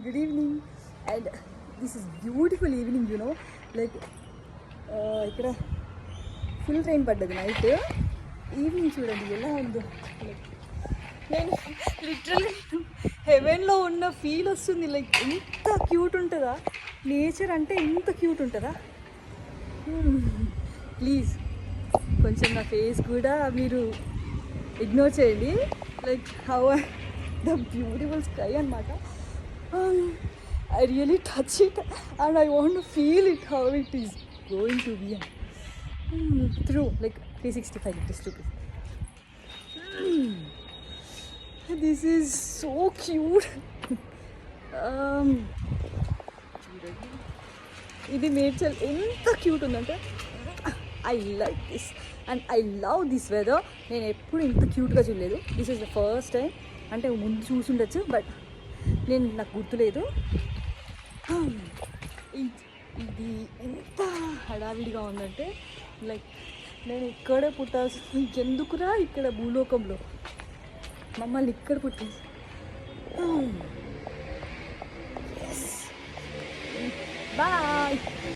Good evening. And this is beautiful evening, you know. Like ఇక్కడ full train పడ్డది night. Evening చూడండి ఎలా ఉందో. లైక్ నేను లిటరల్గా హెవెన్లో ఉన్న ఫీల్ వస్తుంది. లైక్ ఎంత క్యూట్ ఉంటుందా నేచర్, అంటే ఎంత క్యూట్ ఉంటుందా. ప్లీజ్ కొంచెం నా ఫేస్ కూడా మీరు ఇగ్నోర్ చేయండి. Like how the beautiful sky అనమాట. I really touch it and I want to feel it how it is going to be through like 365 degrees. This is so cute. ఇది nature ఎంత cute ఉందంటే I like this and I love this weather. నేను ఎప్పుడు ఇంత క్యూట్గా చూడలేదు. This is the first time. అంటే ముందు చూసుండొచ్చు బట్ నాకు గుర్తులేదు. ఇది ఎంత హడావిడిగా ఉందంటే లైక్ నేను ఇక్కడే పుట్టాల్సి, ఎందుకురా ఇక్కడ భూలోకంలో మమ్మల్ని ఇక్కడ పుట్టేసి. బాయ్.